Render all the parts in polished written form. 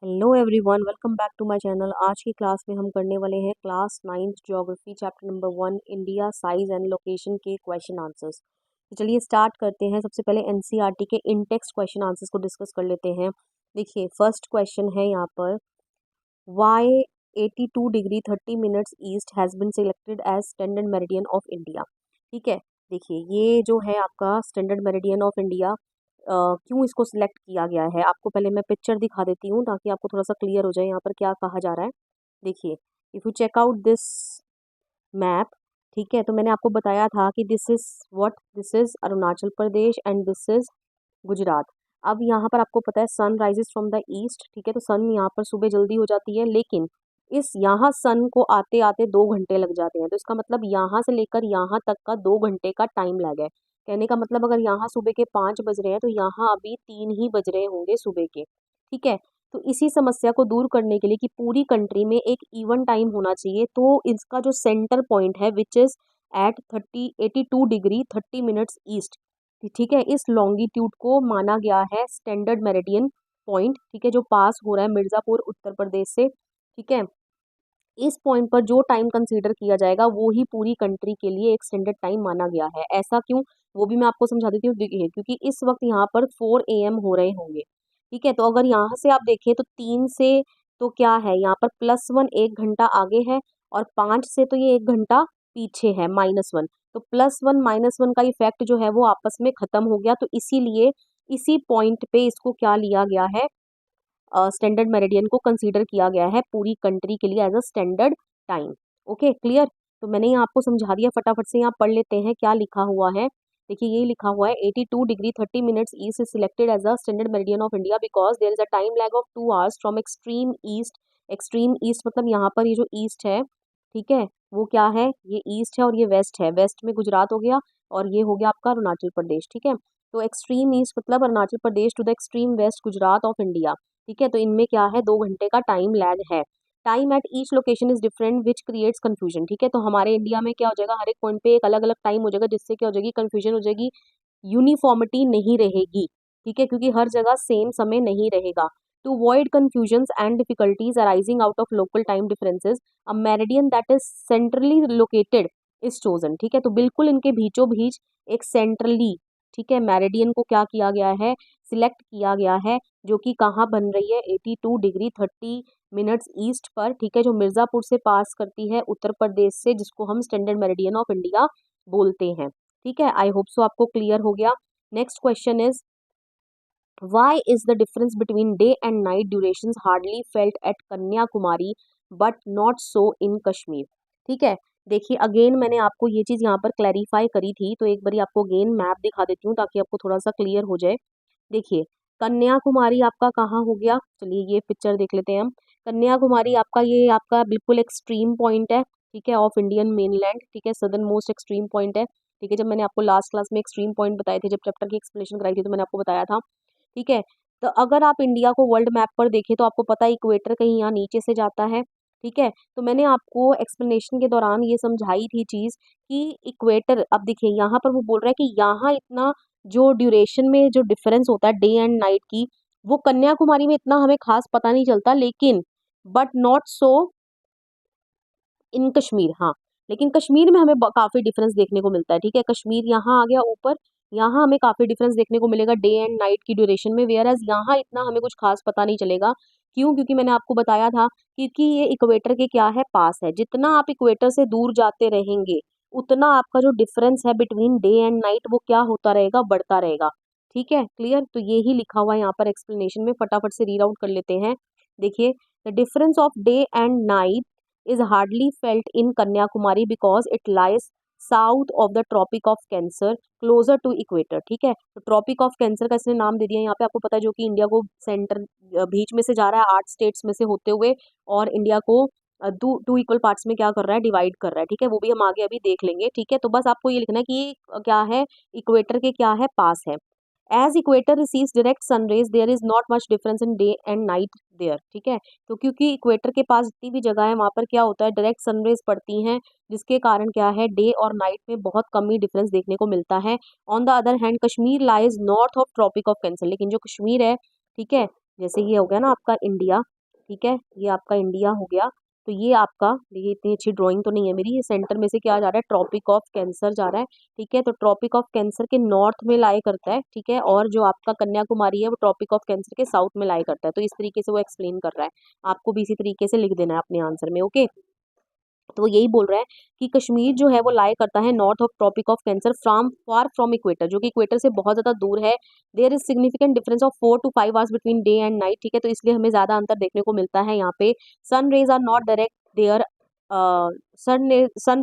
Hello everyone, welcome back to my channel. आज की class में हम करने वाले हैं class 9th geography chapter number 1 India size and location के क्वेश्चन आंसर्स। तो चलिए स्टार्ट करते हैं। सबसे पहले एनसीईआरटी के इन टेक्स्ट क्वेश्चन आंसर्स को डिस्कस कर लेते हैं। देखिए फर्स्ट क्वेश्चन है यहाँ पर, why 82 degree 30 minutes east has been selected as standard meridian of India. ठीक है, देखिए ये जो है आपका स्टैंडर्ड मेरिडियन ऑफ इंडिया, क्यों इसको सिलेक्ट किया गया है, आपको पहले मैं पिक्चर दिखा देती हूँ ताकि आपको थोड़ा सा क्लियर हो जाए यहाँ पर क्या कहा जा रहा है। देखिए, if you check out this map, ठीक है, तो मैंने आपको बताया था कि this is Arunachal Pradesh and this is Gujarat. अब यहाँ पर आपको पता है sun rises from the east, ठीक है, तो सन यहाँ पर सुबह जल्दी हो जाती है, लेकिन इस यहाँ सन को आते आते 2 घंटे लग जाते हैं। तो इसका मतलब यहाँ से लेकर यहाँ तक का 2 घंटे का टाइम लैग है। कहने का मतलब अगर यहाँ सुबह के 5 बज रहे हैं तो यहाँ अभी 3 ही बज रहे होंगे सुबह के। ठीक है, तो इसी समस्या को दूर करने के लिए कि पूरी कंट्री में एक इवन टाइम होना चाहिए, तो इसका जो सेंटर पॉइंट है which is at 82 degree 30 minutes east, ठीक है, इस लॉन्गिट्यूड को माना गया है स्टैंडर्ड मेरिडियन पॉइंट। ठीक है, जो पास हो रहा है मिर्ज़ापुर उत्तर प्रदेश से। ठीक है, इस पॉइंट पर जो टाइम कंसीडर किया जाएगा वो ही पूरी कंट्री के लिए एक स्टैंडर्ड टाइम माना गया है। ऐसा क्यों, वो भी मैं आपको समझा देती हूँ। देखिए, क्योंकि इस वक्त यहाँ पर 4 AM हो रहे होंगे। ठीक है, तो अगर यहाँ से आप देखें तो 3 से तो क्या है, यहाँ पर +1 1 घंटा आगे है, और 5 से तो ये 1 घंटा पीछे है, -1। तो +1 -1 का इफेक्ट जो है वो आपस में खत्म हो गया, तो इसीलिए इसी पॉइंट पे इसको क्या लिया गया है, स्टैंडर्ड मेरिडियन को कंसीडर किया गया है पूरी कंट्री के लिए as a standard time. Okay, clear. तो मैंने यहाँ आपको समझा दिया, फटाफट से यहाँ पढ़ लेते हैं क्या लिखा हुआ है। देखिए ये लिखा हुआ है 82 degree 30 minutes east is selected as a standard meridian of India because there is a time lag of 2 hours from extreme east. Extreme east मतलब यहाँ पर ये जो ईस्ट है, ठीक है, वो क्या है, ये ईस्ट है और ये वेस्ट है। वेस्ट में गुजरात हो गया और ये हो गया आपका अरुणाचल प्रदेश। ठीक है, तो एक्सट्रीम ईस्ट मतलब Arunachal Pradesh to the extreme west Gujarat of India. ठीक है, तो इनमें क्या है, 2 घंटे का टाइम लैग है। Time at each location is different which creates confusion. ठीक है, तो हमारे इंडिया में क्या हो जाएगा, हर एक पॉइंट पे एक अलग अलग टाइम हो जाएगा, जिससे क्या हो जाएगी, कंफ्यूजन हो जाएगी, यूनिफॉर्मिटी नहीं रहेगी। ठीक है, क्योंकि हर जगह सेम समय नहीं रहेगा। To avoid confusion and difficulties arising out of local time differences, a meridian that is centrally located is chosen. ठीक है, तो बिल्कुल इनके बीचों बीच एक सेंट्रली, ठीक है, मेरिडियन को क्या किया गया है, सिलेक्ट किया गया है, जो कि कहाँ बन रही है, 82 डिग्री 30 मिनट्स ईस्ट पर। ठीक है, जो मिर्ज़ापुर से पास करती है उत्तर प्रदेश से, जिसको हम स्टैंडर्ड मेरिडियन ऑफ इंडिया बोलते हैं। ठीक है, आई होप सो आपको क्लियर हो गया। Next question is, why is the difference between day and night durations hardly felt at Kanyakumari but not so in Kashmir. ठीक है, देखिए अगेन मैंने आपको ये चीज़ यहाँ पर क्लैरिफाई करी थी, तो एक बारी आपको अगेन मैप दिखा देती हूँ ताकि आपको थोड़ा सा क्लियर हो जाए। देखिए कन्याकुमारी आपका कहाँ हो गया, चलिए ये पिक्चर देख लेते हैं हम। कन्याकुमारी आपका ये आपका बिल्कुल एक्सट्रीम पॉइंट है, ठीक है, ऑफ इंडियन मेनलैंड। ठीक है, सदर्न मोस्ट एक्सट्रीम पॉइंट है। ठीक है, जब मैंने आपको लास्ट क्लास में एक्सट्रीम पॉइंट बताए थे, जब चैप्टर की एक्सप्लेनेशन कराई थी, तो मैंने आपको बताया था। ठीक है, तो अगर आप इंडिया को वर्ल्ड मैप पर देखें तो आपको पता है इक्वेटर कहीं यहाँ नीचे से जाता है। ठीक है, तो मैंने आपको एक्सप्लेनेशन के दौरान ये समझाई थी चीज़ कि इक्वेटर, अब देखिए यहाँ पर वो बोल रहा है कि यहाँ इतना जो ड्यूरेशन में जो डिफरेंस होता है डे एंड नाइट की, वो कन्याकुमारी में इतना हमें खास पता नहीं चलता, लेकिन but not so in Kashmir. हाँ, लेकिन कश्मीर में हमें काफ़ी डिफरेंस देखने को मिलता है। ठीक है, कश्मीर यहाँ आ गया ऊपर, यहाँ हमें काफ़ी डिफरेंस देखने को मिलेगा डे एंड नाइट की ड्यूरेशन में, वेयर एज यहाँ इतना हमें कुछ खास पता नहीं चलेगा। क्यों, क्योंकि मैंने आपको बताया था क्योंकि ये इक्वेटर के क्या है, पास है। जितना आप इक्वेटर से दूर जाते रहेंगे उतना आपका जो डिफरेंस है बिटवीन डे एंड नाइट वो क्या होता रहेगा, बढ़ता रहेगा। ठीक है, क्लियर। तो ये ही लिखा हुआ है यहाँ पर एक्सप्लेनेशन में, फटाफट से रीड आउट कर लेते हैं। देखिए, the difference of day and night is hardly felt in Kanyakumari because it lies south of the tropic of cancer closer to equator. ठीक है, तो ट्रॉपिक ऑफ कैंसर का इसने नाम दे दिया यहाँ पे, आपको पता है, जो कि इंडिया को सेंटर बीच में से जा रहा है 8 स्टेट्स में से होते हुए, और इंडिया को टू इक्वल पार्ट्स में क्या कर रहा है, डिवाइड कर रहा है। ठीक है, वो भी हम आगे अभी देख लेंगे। ठीक है, तो बस आपको ये लिखना है कि ये क्या है, इक्वेटर के क्या है, पास है। As equator receives direct sunrays there is not much difference in day and night there. ठीक है, तो क्योंकि इक्वेटर के पास जितनी भी जगह है वहाँ पर क्या होता है, डायरेक्ट सनरेज पड़ती हैं, जिसके कारण क्या है, डे और नाइट में बहुत कम ही डिफरेंस देखने को मिलता है। On the other hand Kashmir lies north of tropic of cancer, लेकिन जो कश्मीर है, ठीक है, जैसे ये हो गया ना आपका इंडिया, ठीक है, ये आपका इंडिया हो गया। तो ये आपका देखिए, इतनी अच्छी ड्राइंग तो नहीं है मेरी, ये सेंटर में से क्या जा रहा है, ट्रॉपिक ऑफ कैंसर जा रहा है, ठीक है। तो ट्रॉपिक ऑफ कैंसर के नॉर्थ में लाई करता है, ठीक है, और जो आपका कन्याकुमारी है वो ट्रॉपिक ऑफ कैंसर के साउथ में लाई करता है। तो इस तरीके से वो एक्सप्लेन कर रहा है, आपको भी इसी तरीके से लिख देना है अपने आंसर में, ओके। तो वो यही बोल रहा है कि कश्मीर जो है वो लाई करता है north of tropic of cancer from far from equator, जो कि इक्वेटर से बहुत ज़्यादा दूर है। There is significant difference of 4 to 5 hours between day and night, ठीक है। तो इसलिए हमें ज़्यादा अंतर देखने को मिलता है यहाँ पे। Sun rays are not direct there, sun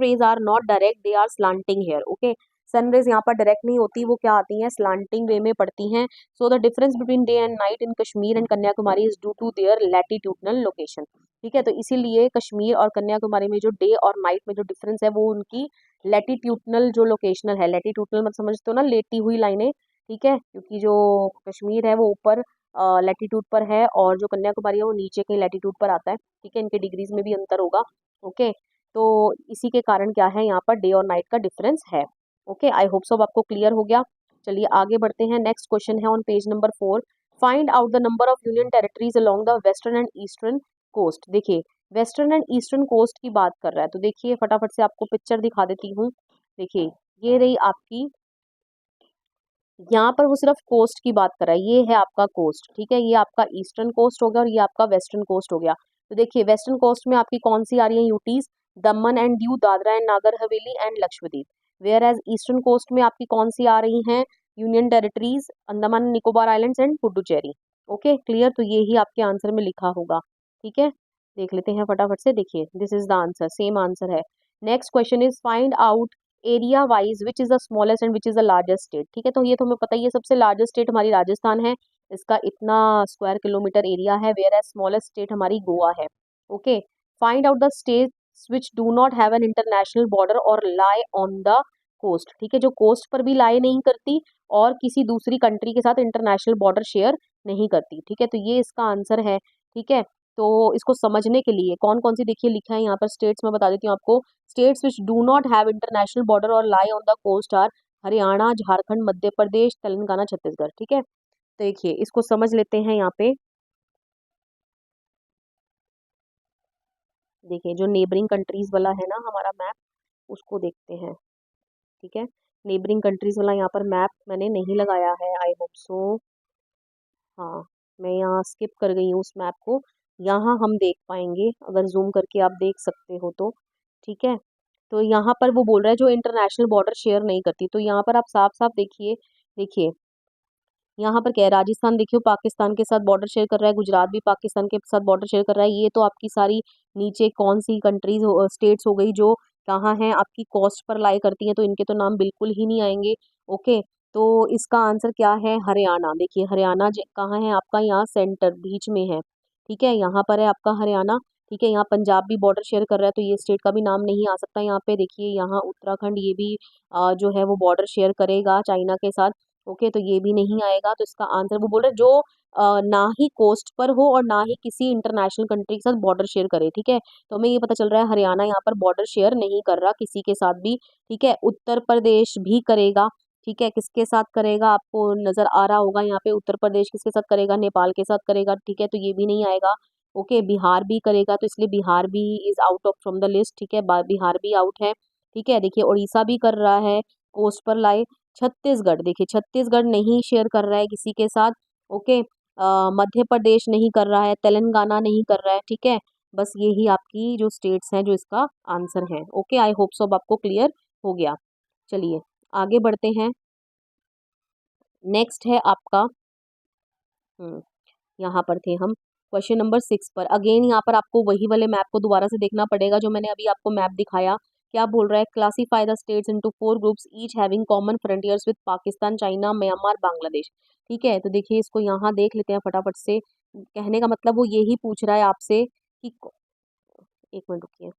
rays are not direct, they are slanting here, okay. Sun rays यहाँ पर डायरेक्ट नहीं होती, वो क्या आती हैं, स्लांटिंग वे में पड़ती हैं। So the difference between day and night in Kashmir and Kanyakumari is due to their latitudinal location, ठीक है। तो इसीलिए कश्मीर और कन्याकुमारी में जो डे और नाइट में जो डिफरेंस है वो उनकी लैटिट्यूडनल जो लोकेशनल है, लैटिट्यूडनल मतलब समझते हो ना, लेटी हुई लाइनें, ठीक है, क्योंकि जो कश्मीर है वो ऊपर लैटिट्यूड पर है और जो कन्याकुमारी है वो नीचे के लैटिट्यूड पर आता है, ठीक है। इनके डिग्रीज में भी अंतर होगा, ओके। तो इसी के कारण क्या है, यहाँ पर डे और नाइट का डिफरेंस है, ओके। आई होप सब आपको क्लियर हो गया। चलिए आगे बढ़ते हैं। नेक्स्ट क्वेश्चन है on page number 4, find out the number of union territories along the western and eastern coast. देखिए वेस्टर्न एंड ईस्टर्न कोस्ट की बात कर रहा है, तो देखिए फटाफट से आपको पिक्चर दिखा देती हूँ। देखिए ये रही आपकी, यहाँ पर वो सिर्फ कोस्ट की बात कर रहा है, ये है आपका कोस्ट, ठीक है, ये आपका ईस्टर्न कोस्ट हो गया और ये आपका वेस्टर्न कोस्ट हो गया। तो देखिए वेस्टर्न कोस्ट में आपकी कौन सी आ रही है, UTs, Daman and Diu, Dadra and Nagar Haveli and Lakshadweep. Whereas eastern coast में आपकी कौन सी आ रही हैं, union territories, Andaman Nicobar islands and Puducherry, okay clear. तो ये ही आपके आंसर में लिखा होगा, ठीक है। देख लेते हैं फटाफट से, देखिए this is the answer, same answer है। Next question is find out area wise which is the smallest and which is the largest state, ठीक है। तो ये तो हमें पता ही है, सबसे लार्जेस्ट स्टेट हमारी राजस्थान है, इसका इतना स्क्वायर किलोमीटर एरिया है, वेयर एज स्मॉलेस्ट स्टेट हमारी गोवा है, okay. Find out the states which do not have an international border और लाई ऑन द कोस्ट, ठीक है, जो कोस्ट पर भी लाई नहीं करती और किसी दूसरी कंट्री के साथ इंटरनेशनल बॉर्डर शेयर नहीं करती, ठीक है। तो ये इसका आंसर है, ठीक है। तो इसको समझने के लिए कौन कौन सी देखिए लिखा है यहाँ पर स्टेट्स, में बता देती हूँ आपको। States which do not have international border और lie on the coast are Haryana, Jharkhand, Madhya Pradesh, Telangana, Chhattisgarh, ठीक है। तो देखिए इसको समझ लेते हैं यहाँ पे। देखिए जो नेबरिंग कंट्रीज वाला है ना हमारा मैप, उसको देखते हैं, ठीक है। नेबरिंग कंट्रीज वाला यहाँ पर मैप मैंने नहीं लगाया है, आई होप सो। हाँ, मैं यहाँ स्किप कर गई हूँ उस मैप को, यहाँ हम देख पाएंगे अगर जूम करके आप देख सकते हो तो, ठीक है। तो यहाँ पर वो बोल रहा है जो इंटरनेशनल बॉर्डर शेयर नहीं करती, तो यहाँ पर आप साफ साफ देखिए, देखिए यहाँ पर क्या है, राजस्थान देखियो पाकिस्तान के साथ बॉर्डर शेयर कर रहा है, गुजरात भी पाकिस्तान के साथ बॉर्डर शेयर कर रहा है। ये तो आपकी सारी नीचे कौन सी कंट्रीज स्टेट्स हो गई जो कहाँ हैं, आपकी कोस्ट पर लाई करती हैं, तो इनके तो नाम बिल्कुल ही नहीं आएंगे, ओके। तो इसका आंसर क्या है, हरियाणा। देखिए हरियाणा कहाँ है आपका, यहाँ सेंटर बीच में है, ठीक है, यहाँ पर है आपका हरियाणा, ठीक है। यहाँ पंजाब भी बॉर्डर शेयर कर रहा है, तो ये स्टेट का भी नाम नहीं आ सकता यहाँ पे। देखिए यहाँ उत्तराखंड, ये भी जो है वो बॉर्डर शेयर करेगा चाइना के साथ, ओके। तो ये भी नहीं आएगा, तो इसका आंसर वो बोल रहे हैं जो ना ही कोस्ट पर हो और ना ही किसी इंटरनेशनल कंट्री के साथ बॉर्डर शेयर करे, ठीक है। तो हमें ये पता चल रहा है हरियाणा यहाँ पर बॉर्डर शेयर नहीं कर रहा किसी के साथ भी, ठीक है। उत्तर प्रदेश भी करेगा, ठीक है, किसके साथ करेगा आपको नजर आ रहा होगा यहाँ पे, उत्तर प्रदेश किसके साथ करेगा, नेपाल के साथ करेगा, ठीक है। तो ये भी नहीं आएगा, ओके। बिहार भी करेगा, तो इसलिए बिहार भी is out of from the list, ठीक है, बिहार भी आउट है, ठीक है। देखिए उड़ीसा भी कर रहा है कोस्ट पर लाई। छत्तीसगढ़, देखिए छत्तीसगढ़ नहीं शेयर कर रहा है किसी के साथ, ओके। मध्य प्रदेश नहीं कर रहा है, तेलंगाना नहीं कर रहा है, ठीक है। बस यही आपकी जो स्टेट्स हैं जो इसका आंसर है, ओके। आई होप सो अब आपको क्लियर हो गया। चलिए आगे बढ़ते हैं। नेक्स्ट है आपका, हम्म, यहाँ पर थे हम क्वेश्चन नंबर 6 पर। अगेन यहाँ पर आपको वही वाले मैप को दोबारा से देखना पड़ेगा जो मैंने अभी आपको मैप दिखाया। क्या बोल रहा है, classify the states into 4 groups each having common frontiers with Pakistan, China, Myanmar, Bangladesh, ठीक है। तो देखिए इसको यहाँ देख लेते हैं फटाफट से। कहने का मतलब वो यही पूछ रहा है आपसे कि, एक मिनट रुकिए,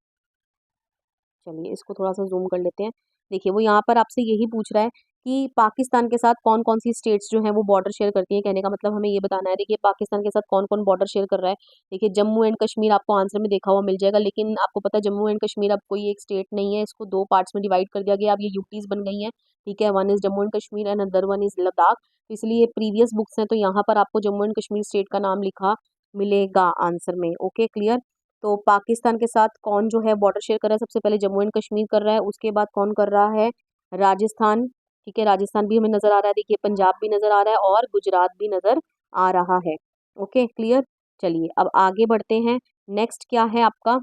चलिए इसको थोड़ा सा जूम कर लेते हैं। देखिए वो यहाँ पर आपसे यही पूछ रहा है कि पाकिस्तान के साथ कौन कौन सी स्टेट्स जो हैं वो बॉर्डर शेयर करती हैं। कहने का मतलब हमें ये बताना है। देखिए पाकिस्तान के साथ कौन कौन बॉर्डर शेयर कर रहा है। देखिए जम्मू एंड कश्मीर आपको आंसर में देखा हुआ मिल जाएगा, लेकिन आपको पता है जम्मू एंड कश्मीर अब कोई एक स्टेट नहीं है, इसको दो पार्ट्स में डिवाइड कर दिया गया, अब ये यूटीज बन गई हैं। ठीक है, one is Jammu and Kashmir and other one is Ladakh. तो इसलिए प्रीवियस बुक्स हैं तो यहाँ पर आपको जम्मू एंड कश्मीर स्टेट का नाम लिखा मिलेगा आंसर में। Okay clear. तो पाकिस्तान के साथ कौन जो है बॉर्डर शेयर कर रहा है, सबसे पहले जम्मू एंड कश्मीर कर रहा है, उसके बाद कौन कर रहा है, राजस्थान। ठीक है, राजस्थान भी हमें नजर आ रहा है। देखिए पंजाब भी नजर आ रहा है और गुजरात भी नजर आ रहा है। Okay clear. चलिए अब आगे बढ़ते हैं। नेक्स्ट क्या है आपका,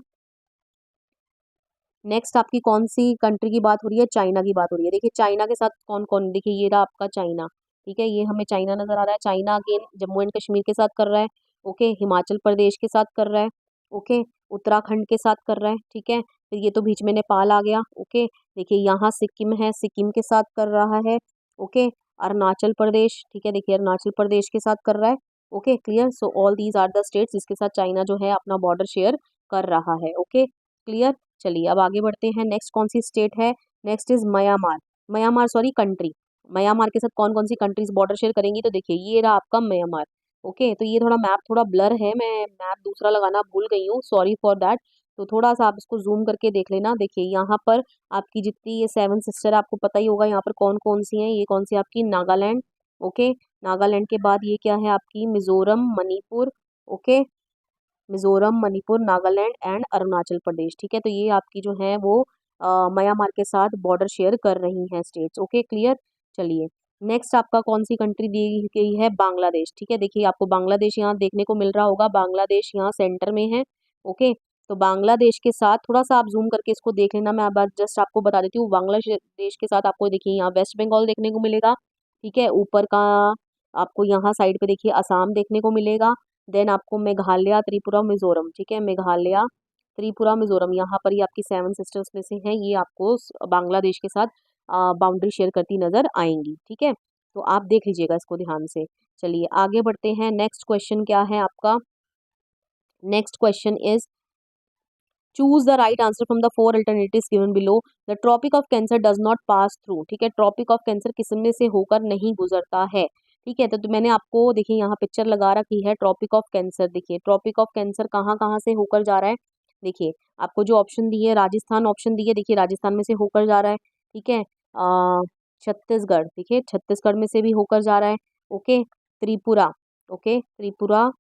नेक्स्ट आपकी कौन सी कंट्री की बात हो रही है, चाइना की बात हो रही है। देखिए चाइना के साथ कौन कौन, देखिए ये रहा आपका चाइना। ठीक है, ये हमें चाइना नजर आ रहा है। China again Jammu and Kashmir के साथ कर रहा है। ओके, हिमाचल प्रदेश के साथ कर रहा है। ओके, उत्तराखंड के साथ कर रहा है। ठीक है, फिर ये तो बीच में नेपाल आ गया। ओके, देखिए यहाँ सिक्किम है, सिक्किम के साथ कर रहा है। ओके, अरुणाचल प्रदेश, ठीक है, देखिए अरुणाचल प्रदेश के साथ कर रहा है। Okay clear. So all these are the states जिसके साथ चाइना जो है अपना बॉर्डर शेयर कर रहा है। Okay clear. चलिए अब आगे बढ़ते हैं। नेक्स्ट कौन सी स्टेट है, next is Myanmar. Myanmar sorry country. Myanmar के साथ कौन कौन सी कंट्रीज बॉर्डर शेयर करेंगी, तो देखिए ये रहा आपका म्यांमार। ओके, तो ये थोड़ा मैप थोड़ा ब्लर है, मैं मैप दूसरा लगाना भूल गई हूँ, सॉरी फॉर दैट। तो थोड़ा सा आप इसको जूम करके देख लेना। देखिए यहाँ पर आपकी जितनी ये सेवन सिस्टर आपको पता ही होगा यहाँ पर कौन कौन सी हैं। ये कौन सी आपकी, नागालैंड। ओके, नागालैंड के बाद ये क्या है आपकी, मिजोरम, मणिपुर। Okay, Mizoram, Manipur, Nagaland and Arunachal Pradesh. ठीक है, तो ये आपकी जो है वो म्यांमार के साथ बॉर्डर शेयर कर रही हैं स्टेट्स। Okay clear. चलिए नेक्स्ट आपका कौन सी कंट्री दी गई है, बांग्लादेश। ठीक है, देखिए आपको बांग्लादेश यहाँ देखने को मिल रहा होगा, बांग्लादेश यहाँ सेंटर में है। ओके, तो बांग्लादेश के साथ थोड़ा सा आप जूम करके इसको देख लेना। मैं अब जस्ट आपको बता देती हूँ, बांग्लादेश के साथ आपको देखिए यहाँ वेस्ट बंगाल देखने को मिलेगा। ठीक है, ऊपर का आपको यहाँ साइड पे देखिए असम देखने को मिलेगा। देन आपको मेघालय, त्रिपुरा, मिजोरम। ठीक है, मेघालय, त्रिपुरा, मिजोरम, यहाँ पर ये आपकी सेवन सिस्टर्स में से हैं। ये आपको बांग्लादेश के साथ बाउंड्री शेयर करती नजर आएंगी। ठीक है, तो आप देख लीजिएगा इसको ध्यान से। चलिए आगे बढ़ते हैं। नेक्स्ट क्वेश्चन क्या है आपका, next question is choose the right answer from the four alternatives given below. The tropic of cancer does not pass through. ठीक है, ट्रॉपिक ऑफ कैंसर किस में से होकर नहीं गुजरता है। ठीक है, तो मैंने आपको देखिए यहाँ पिक्चर लगा रखी है ट्रॉपिक ऑफ कैंसर। देखिए ट्रॉपिक ऑफ कैंसर कहाँ कहाँ से होकर जा रहा है। देखिए आपको जो ऑप्शन दी है, राजस्थान ऑप्शन दी है, देखिए राजस्थान में से होकर जा रहा है। ठीक है, छत्तीसगढ़, देखिए छत्तीसगढ़ में से भी होकर जा रहा है। ओके, त्रिपुरा, ओके त्रिपुरा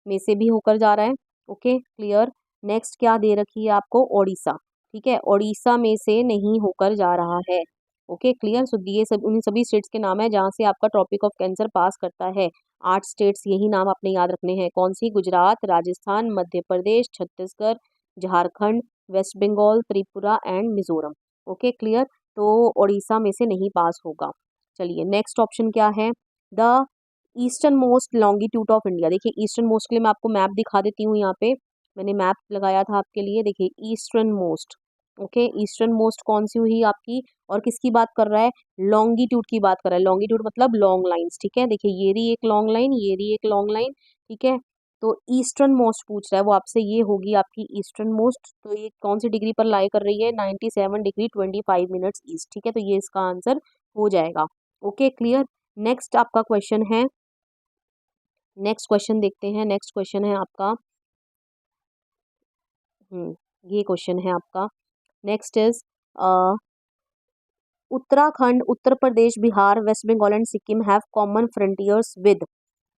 में से भी होकर जा रहा है। Okay clear. नेक्स्ट क्या दे रखी है आपको, ओडिशा। ठीक है, ओडिशा में से नहीं होकर जा रहा है। Okay clear. सो दिए सब उन सभी स्टेट्स के नाम है जहाँ से आपका ट्रॉपिक ऑफ कैंसर पास करता है। 8 स्टेट्स यही नाम आपने याद रखने हैं। कौन सी, Gujarat, Rajasthan, Madhya Pradesh, Chhattisgarh, Jharkhand, West Bengal, Tripura and Mizoram. Okay clear. तो ओडिशा में से नहीं पास होगा। चलिए नेक्स्ट ऑप्शन क्या है, the eastern most longitude of India. देखिए ईस्टर्न मोस्ट के लिए मैं आपको मैप दिखा देती हूँ। यहाँ पे मैंने मैप लगाया था आपके लिए, देखिए eastern most. Okay, eastern most कौन सी हुई आपकी, और किसकी बात कर रहा है, लॉन्गिट्यूड की बात कर रहा है। लॉन्गिट्यूड मतलब लॉन्ग लाइंस। ठीक है, देखिए ये रही एक लॉन्ग लाइन, ये रही एक लॉन्ग लाइन। ठीक है, तो ईस्टर्न मोस्ट पूछ रहा है वो आपसे, ये होगी आपकी ईस्टर्न मोस्ट। तो ये कौन सी डिग्री पर लाई कर रही है, 97 डिग्री 25 मिनट्स ईस्ट। ठीक है, तो ये इसका आंसर हो जाएगा। Okay clear. नेक्स्ट आपका क्वेश्चन है, नेक्स्ट क्वेश्चन देखते हैं। नेक्स्ट क्वेश्चन है आपका, ये क्वेश्चन है आपका। Next is Uttarakhand, Uttar Pradesh, Bihar, West Bengal and Sikkim have common frontiers with.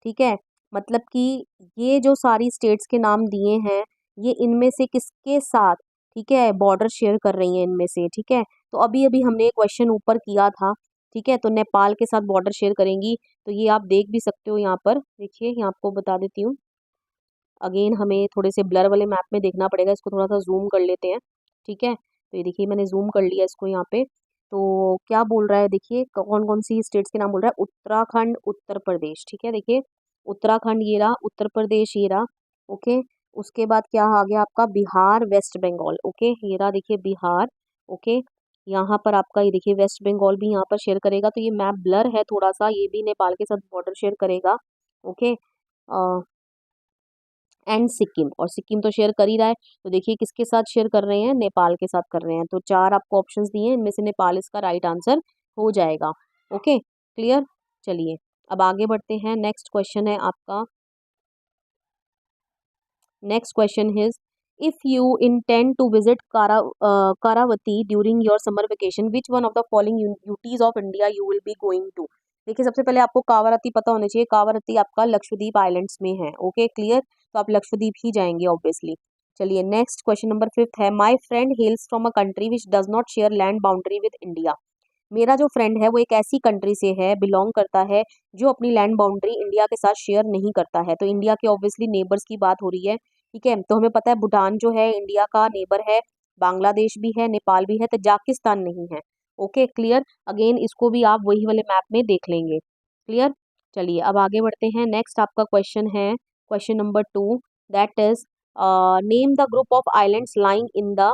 ठीक है, मतलब कि ये जो सारी स्टेट्स के नाम दिए हैं, ये इनमें से किसके साथ, ठीक है, बॉर्डर शेयर कर रही हैं इनमें से। ठीक है, तो अभी अभी हमने क्वेश्चन ऊपर किया था। ठीक है, तो नेपाल के साथ बॉर्डर शेयर करेंगी। तो ये आप देख भी सकते हो यहाँ पर, देखिए यहाँ आपको बता देती हूँ। अगेन हमें थोड़े से ब्लर वाले मैप में देखना पड़ेगा, इसको थोड़ा सा जूम कर लेते हैं। ठीक है, तो ये देखिए मैंने जूम कर लिया इसको यहाँ पे। तो क्या बोल रहा है, देखिए कौन कौन सी स्टेट्स के नाम बोल रहा है, उत्तराखंड, उत्तर प्रदेश। ठीक है, देखिए उत्तराखंड ये रहा, उत्तर प्रदेश ये रहा। ओके, उसके बाद क्या आ गया आपका, बिहार, वेस्ट बंगाल। ओके, ये रहा देखिए बिहार। ओके, यहाँ पर आपका ये देखिए वेस्ट बंगाल भी यहाँ पर शेयर करेगा। तो ये मैप ब्लर है थोड़ा सा, ये भी नेपाल के साथ बॉर्डर शेयर करेगा। ओके, एंड सिक्किम, और सिक्किम तो शेयर कर ही रहा है, तो देखिए किसके साथ शेयर कर रहे हैं, नेपाल के साथ कर रहे हैं। तो 4 आपको ऑप्शंस दिए हैं, इनमें से नेपाल इसका राइट आंसर हो जाएगा। Okay clear. चलिए अब आगे बढ़ते हैं। नेक्स्ट क्वेश्चन है आपका, next question is if you intend to visit Kavaratti during your summer vacation which one of the following UTs of India you will be going to. देखिए सबसे पहले आपको कावारती पता होना चाहिए, कावारती आपका लक्षद्वीप आइलैंड्स में है। ओके क्लियर, तो आप लक्षद्वीप ही जाएंगे ऑब्वियसली। चलिए नेक्स्ट क्वेश्चन नंबर 5 है, my friend हेल्स from a country which does not share land boundary with India. मेरा जो फ्रेंड है वो एक ऐसी कंट्री से है, बिलोंग करता है, जो अपनी लैंड बाउंड्री इंडिया के साथ शेयर नहीं करता है। तो इंडिया के ऑब्वियसली नेबर्स की बात हो रही है, ठीक है। तो हमें पता है भूटान जो है इंडिया का नेबर है, बांग्लादेश भी है, नेपाल भी है, तजाकिस्तान नहीं है। ओके क्लियर, अगेन इसको भी आप वही वाले मैप में देख लेंगे। क्लियर। चलिए अब आगे बढ़ते हैं। नेक्स्ट आपका क्वेश्चन है question number 2, that is name the group of islands lying in the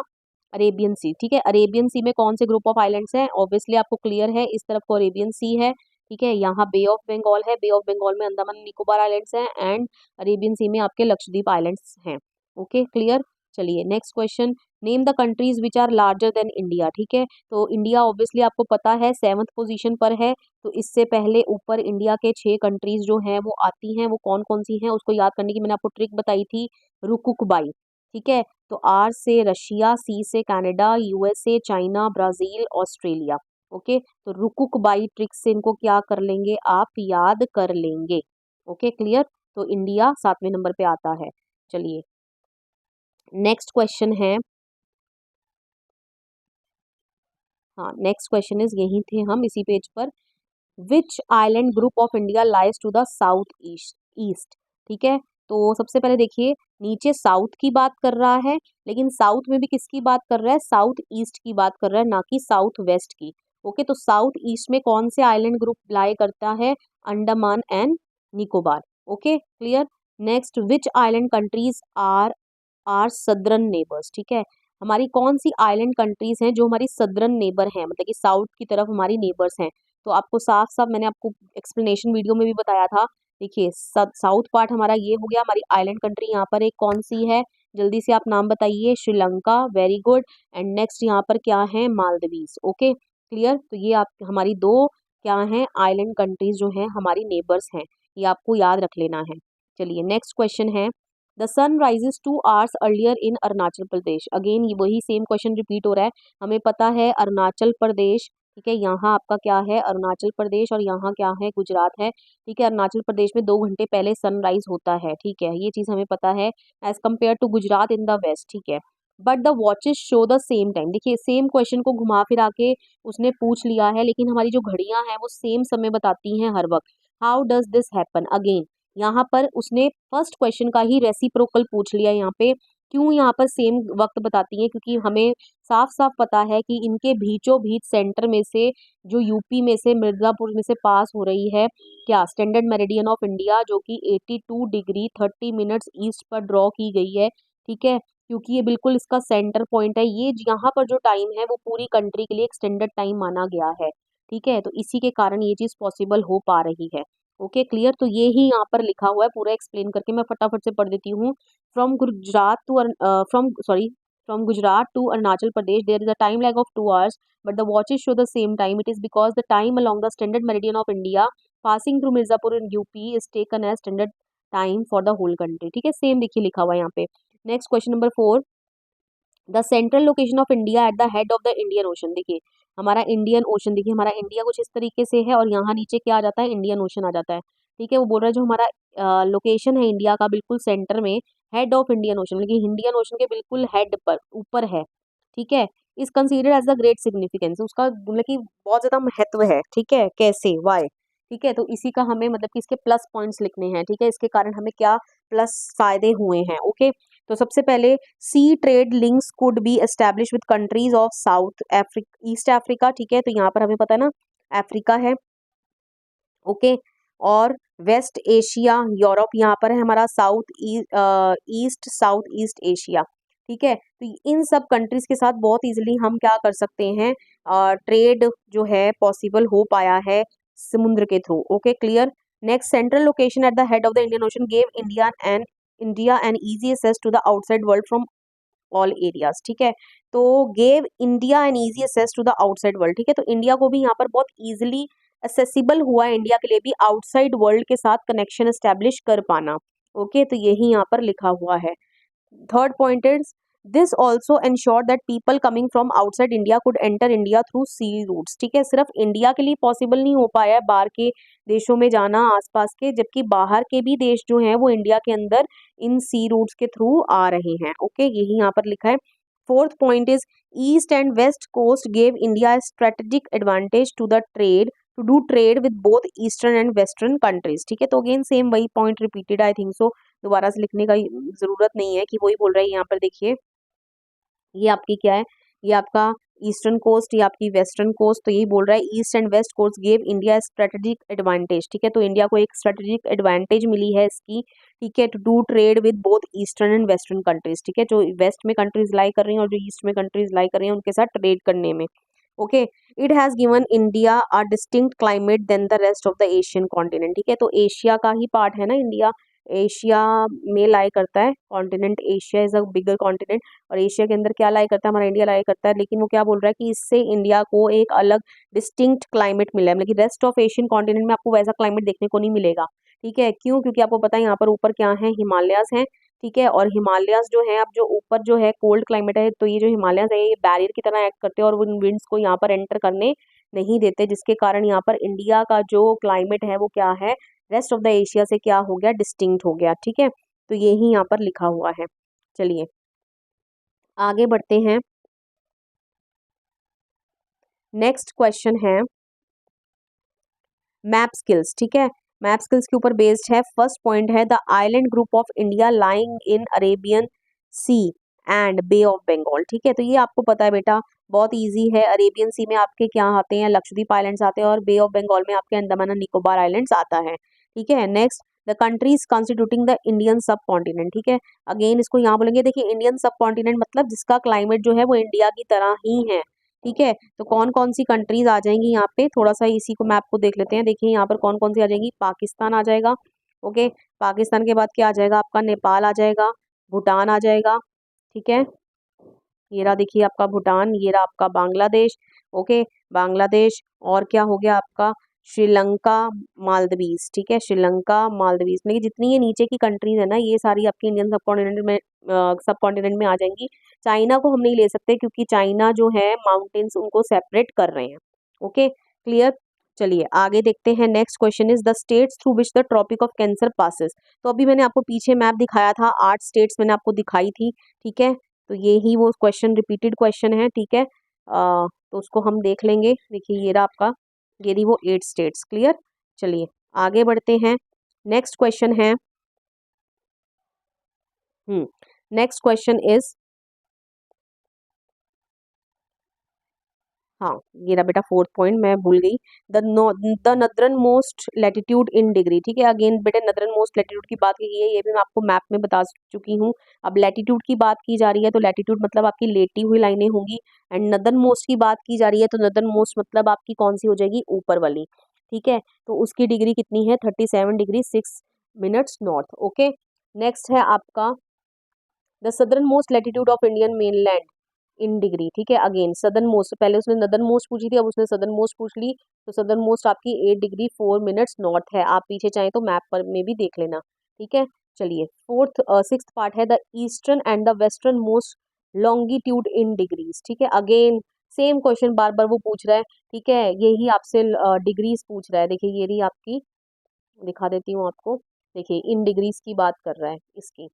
Arabian sea. ठीक है, अरेबियन सी में कौन से ग्रुप ऑफ आइलैंड्स हैं, ऑब्वियसली आपको क्लियर है, इस तरफ को अरेबियन सी है, ठीक है। यहाँ बे ऑफ बंगाल है, बे ऑफ बंगाल में अंडमान निकोबार आइलैंड्स हैं, एंड अरेबियन सी में आपके लक्षद्वीप आइलैंड्स हैं। Okay clear. चलिए next question, name the countries which are larger than India. ठीक है, तो इंडिया ऑब्वियसली आपको पता है 7th पोजीशन पर है, तो इससे पहले ऊपर इंडिया के 6 कंट्रीज जो हैं वो आती हैं, वो कौन कौन सी हैं उसको याद करने की मैंने आपको ट्रिक बताई थी, रुकुकबाई। ठीक है, तो आर से रशिया, सी से Canada, USA, China, Brazil, Australia. Okay, तो रुकुक बाई ट्रिक से इनको क्या कर लेंगे, आप याद कर लेंगे। ओके क्लियर, तो इंडिया 7वें नंबर पे आता है। चलिए नेक्स्ट क्वेश्चन है, हाँ नेक्स्ट क्वेश्चन इज, यही थे हम इसी पेज पर, which island group of India lies to the south east east. ठीक है, तो सबसे पहले देखिए नीचे साउथ की बात कर रहा है, लेकिन साउथ में भी किसकी बात कर रहा है, साउथ ईस्ट की बात कर रहा है, ना कि साउथ वेस्ट की। ओके, तो साउथ ईस्ट में कौन से आइलैंड ग्रुप लाई करता है, Andaman and Nicobar. Okay clear. Next, which island countries are southern neighbours. ठीक है, हमारी कौन सी आइलैंड कंट्रीज हैं जो हमारी सदर्न नेबर हैं, मतलब कि साउथ की तरफ हमारी नेबर्स हैं। तो आपको साफ साफ मैंने आपको एक्सप्लेनेशन वीडियो में भी बताया था। देखिए साउथ पार्ट हमारा ये हो गया, हमारी आइलैंड कंट्री यहाँ पर एक कौन सी है, जल्दी से आप नाम बताइए, Sri Lanka, very good. And next यहाँ पर क्या है, मालदीव्स। ओके क्लियर, तो ये आप हमारी दो क्या हैं, आइलैंड कंट्रीज जो हैं हमारी नेबर्स हैं, ये आपको याद रख लेना है। चलिए नेक्स्ट क्वेश्चन है, the sun rises 2 hours earlier in Arunachal Pradesh. Again ये वही सेम क्वेश्चन रिपीट हो रहा है, हमें पता है अरुणाचल प्रदेश, ठीक है, यहाँ आपका क्या है, अरुणाचल प्रदेश, और यहाँ क्या है, गुजरात है। ठीक है, अरुणाचल प्रदेश में 2 घंटे पहले सनराइज होता है, ठीक है, ये चीज़ हमें पता है, as compare to Gujarat in the west. ठीक है, but the watches show the same time. देखिए सेम क्वेश्चन को घुमा फिरा के उसने पूछ लिया है, लेकिन हमारी जो घड़ियां हैं वो सेम समय बताती हैं हर वक्त। How does this happen, again यहाँ पर उसने फर्स्ट क्वेश्चन का ही रेसिप्रोकल पूछ लिया यहाँ पे। क्यों यहाँ पर सेम वक्त बताती हैं, क्योंकि हमें साफ साफ पता है कि इनके बीचों बीच सेंटर में से, जो यूपी में से मिर्जापुर में से पास हो रही है क्या, स्टैंडर्ड मेरिडियन ऑफ इंडिया, जो कि 82 डिग्री 30 मिनट्स ईस्ट पर ड्रॉ की गई है। ठीक है, क्योंकि ये बिल्कुल इसका सेंटर पॉइंट है, ये यहाँ पर जो टाइम है वो पूरी कंट्री के लिए एक स्टैंडर्ड टाइम माना गया है। ठीक है, तो इसी के कारण ये चीज़ पॉसिबल हो पा रही है। ओके क्लियर, तो ये ही यहाँ पर लिखा हुआ है, पूरा एक्सप्लेन करके मैं फटाफट से पढ़ देती हूँ। From Gujarat to from Gujarat to Arunachal Pradesh there is a time lag of 2 hours, but the watches show the same time. It is because the time along the standard meridian of India passing through Mirzapur in UP is taken as standard time for the whole country. ठीक है, same देखिए लिखा हुआ है यहाँ पे। Next question number 4, the central location of India at the head of the Indian ocean. देखिए हमारा इंडियन ओशन, देखिए हमारा इंडिया कुछ इस तरीके से है, और यहाँ नीचे क्या आ जाता है, इंडियन ओशन आ जाता है। ठीक है, वो बोल रहा है जो हमारा लोकेशन है इंडिया का बिल्कुल सेंटर में, हेड ऑफ इंडियन ओशन, लेकिन इंडियन ओशन के बिल्कुल हेड पर ऊपर है। ठीक है, is considered as the great significance, उसका मतलब कि बहुत ज्यादा महत्व है। ठीक है, कैसे, वाई। ठीक है, तो इसी का हमें मतलब कि इसके प्लस पॉइंट्स लिखने हैं। ठीक है, इसके कारण हमें क्या प्लस फायदे हुए हैं। ओके, तो सबसे पहले sea trade links could be establish with countries of South Africa, East Africa. ठीक है, तो यहाँ पर हमें पता है ना अफ्रीका है। ओके, और वेस्ट एशिया, यूरोप यहाँ पर है हमारा, south east south east Asia. ठीक है, तो इन सब कंट्रीज के साथ बहुत इजीली हम क्या कर सकते हैं, ट्रेड जो है पॉसिबल हो पाया है समुद्र के through. Okay clear. Next, central location at the head of the Indian ocean gave India and India an easy access to the outside world from all areas, ठीक है। तो gave India an easy access to the outside world, ठीक है। तो India को भी यहाँ पर बहुत इजीली एक्सेसिबल हुआ है, इंडिया के लिए भी आउटसाइड वर्ल्ड के साथ कनेक्शन एस्टेब्लिश कर पाना। ओके, तो यही यहाँ पर लिखा हुआ है। Third point is this also ensure that people coming from outside India could enter India through sea routes, ठीक है। सिर्फ इंडिया के लिए पॉसिबल नहीं हो पाया है बाहर के देशों में जाना आसपास के, जबकि बाहर के भी देश जो हैं वो इंडिया के अंदर इन सी रूट्स के थ्रू आ रहे हैं। ओके, यही यहाँ पर लिखा है। Fourth point is east and west coast gave India strategic advantage to the trade to do trade with both eastern and western countries, ठीक है। तो अगेन सेम वही point repeated, I think so दोबारा से लिखने का जरूरत नहीं है कि वही बोल रहा है यहाँ पर। देखिए ये आपकी क्या है, ये आपका ईस्टर्न कोस्ट, ये आपकी वेस्टर्न कोस्ट, तो यही बोल रहा है east and west coast gave India strategic advantage, ठीक है। तो इंडिया को एक स्ट्रेटेजिक एडवांटेज मिली है इसकी, ठीक है, to do trade with both eastern and western countries, ठीक है। जो वेस्ट में कंट्रीज लाई कर रही हैं और जो ईस्ट में कंट्रीज लाई कर रही हैं उनके साथ ट्रेड करने में। Okay, it has given India a distinct climate then the rest of the Asian continent, ठीक है। तो एशिया का ही पार्ट है ना इंडिया, एशिया में लाई करता है, continent Asia is a bigger continent, और एशिया के अंदर क्या लाई करता है, हमारा इंडिया लाई करता है। लेकिन वो क्या बोल रहा है कि इससे इंडिया को एक अलग डिस्टिंक्ट क्लाइमेट मिला है, मतलब कि रेस्ट ऑफ एशियन कॉन्टिनेंट में आपको वैसा क्लाइमेट देखने को नहीं मिलेगा, ठीक है। क्यों? क्योंकि आपको पता है यहाँ पर ऊपर क्या है, हिमालयाज हैं, ठीक है। और हिमालयाज जो है, अब जो ऊपर जो है कोल्ड क्लाइमेट है, तो ये जो हिमालयाज है ये बैरियर की तरह एक्ट करते हैं और वो विंड्स को यहाँ पर एंटर करने नहीं देते, जिसके कारण यहाँ पर इंडिया का जो क्लाइमेट है वो क्या है, रेस्ट ऑफ द एशिया से क्या हो गया, डिस्टिंक्ट हो गया, ठीक है। तो यही यहाँ पर लिखा हुआ है। चलिए आगे बढ़ते हैं। नेक्स्ट क्वेश्चन है मैप स्किल्स, ठीक है। मैप स्किल्स के ऊपर बेस्ड है। फर्स्ट पॉइंट है the island group of India lying in Arabian sea and bay of Bengal, ठीक है। तो ये आपको पता है बेटा, बहुत इजी है। अरेबियन सी में आपके क्या आते हैं, लक्षद्वीप आइलैंड्स आते हैं, और बे ऑफ बंगाल में आपके अंडमान एंड निकोबार आइलैंड्स आता है, ठीक है। Next the countries constituting the Indian सब कॉन्टिनेंट, ठीक है। अगेन इसको यहाँ बोलेंगे, देखिए इंडियन सब कॉन्टिनेंट मतलब जिसका क्लाइमेट जो है वो इंडिया की तरह ही है, ठीक है। तो कौन कौन सी कंट्रीज आ जाएंगी यहाँ पे, थोड़ा सा इसी को मैप को देख लेते हैं। देखिए यहाँ पर कौन कौन सी आ जाएंगी, पाकिस्तान आ जाएगा, ओके। पाकिस्तान के बाद क्या आ जाएगा, आपका नेपाल आ जाएगा, भूटान आ जाएगा, ठीक है। ये रहा देखिए आपका भूटान, ये रहा आपका बांग्लादेश, ओके, बांग्लादेश। और क्या हो गया आपका, श्रीलंका, मालदीव्स, ठीक है, श्रीलंका, मालदीव्स में जितनी ये नीचे की कंट्रीज है ना, ये सारी आपकी इंडियन सब कॉन्टिनेंट में आ जाएंगी। चाइना को हम नहीं ले सकते क्योंकि चाइना जो है माउंटेन्स उनको सेपरेट कर रहे हैं, ओके, क्लियर। चलिए आगे देखते हैं। Next question is the states through which the tropic of cancer passes. तो अभी मैंने आपको पीछे मैप दिखाया था, 8 स्टेट्स मैंने आपको दिखाई थी, ठीक है। तो ये ही वो क्वेश्चन रिपीटेड क्वेश्चन है, ठीक है। तो उसको हम देख लेंगे। देखिए ये रहा आपका, ये रही वो 8 स्टेट्स, क्लियर। चलिए आगे बढ़ते हैं। नेक्स्ट क्वेश्चन है, नेक्स्ट क्वेश्चन इज, हाँ ये रहा बेटा फोर्थ पॉइंट, मैं भूल गई। The नदरन most latitude in degree, ठीक है। अगेन बेटा नदरन मोस्ट लैटिट्यूड की बात की है, ये भी मैं आपको मैप में बता चुकी हूँ। अब लैटिट्यूड की बात की जा रही है तो लैटिट्यूड मतलब आपकी लेटी हुई लाइनें होंगी, एंड नदरन मोस्ट की बात की जा रही है तो नदरन मोस्ट मतलब आपकी कौन सी हो जाएगी, ऊपर वाली, ठीक है। तो उसकी डिग्री कितनी है, 37 degree 6 minutes north, okay. Next है आपका the southern most latitude of Indian mainland in degree, ठीक है। अगेन सदर्न मोस्ट, पहले उसने नदर्न मोस्ट पूछी थी, अब उसने सदर्न मोस्ट पूछ ली, तो सदर्न मोस्ट आपकी 8 डिग्री 4 मिनट्स नॉर्थ है। आप पीछे चाहें तो मैप पर में भी देख लेना, ठीक है। चलिए फोर्थ सिक्स्थ पार्ट है the eastern and the western most longitude in degrees, ठीक है। अगेन सेम क्वेश्चन बार बार वो पूछ रहा है, ठीक है। यही आपसे डिग्रीज पूछ रहा है। देखिए ये रही आपकी, दिखा देती हूँ आपको, देखिए इन डिग्रीज की बात कर रहा है इसकी,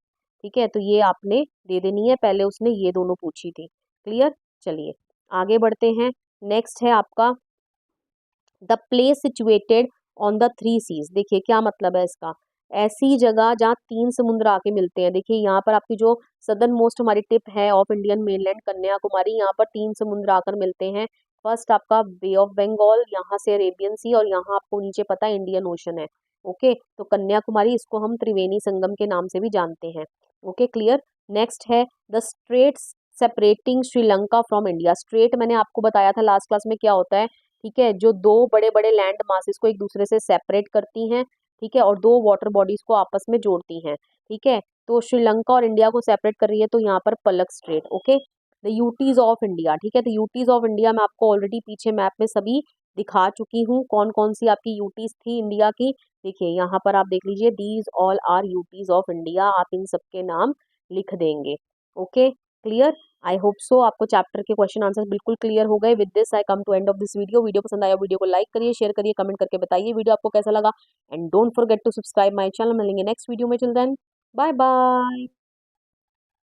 ठीक है। तो ये आपने दे देनी है, पहले उसने ये दोनों पूछी थी, क्लियर। चलिए आगे बढ़ते हैं। नेक्स्ट है आपका the place situated on the 3 seas, देखिए क्या मतलब है इसका, ऐसी जगह जहाँ 3 समुद्र आके मिलते हैं। देखिए यहाँ पर आपकी जो सदर्न मोस्ट हमारी टिप है ऑफ इंडियन मेनलैंड कन्याकुमारी, यहाँ पर 3 समुद्र आकर मिलते हैं। फर्स्ट आपका बे ऑफ बंगाल, यहाँ से अरेबियन सी, और यहाँ आपको नीचे पता है इंडियन ओशन है, ओके। तो कन्याकुमारी, इसको हम त्रिवेणी संगम के नाम से भी जानते हैं, ओके, क्लियर। नेक्स्ट है the straits separating Sri Lanka from India. Strait मैंने आपको बताया था लास्ट क्लास में क्या होता है, ठीक है, जो दो बड़े बड़े लैंड मासेस को एक दूसरे से सेपरेट करती हैं, ठीक है, और दो वाटर बॉडीज को आपस में जोड़ती हैं, ठीक है। तो श्रीलंका और इंडिया को सेपरेट कर रही है, तो यहाँ पर Palk Strait. Okay, the UTs of India, ठीक है, तो यूटीज ऑफ इंडिया मैं आपको ऑलरेडी पीछे मैप में सभी दिखा चुकी हूँ, कौन कौन सी आपकी यूटीज थी इंडिया की। देखिए यहाँ पर आप देख लीजिए, these all are UTs of India, आप इन सबके नाम लिख देंगे। Okay, clear. I hope so आपको चैप्टर के क्वेश्चन आंसर बिल्कुल क्लियर हो गए। With this I come to end of this video. Video पसंद आया, वीडियो को लाइक करिए, शेयर करिए, कमेंट करके बताइए वीडियो आपको कैसा लगा, and don't forget to subscribe my channel. मिलेंगे नेक्स्ट वीडियो में, टिल देन बाय बाय।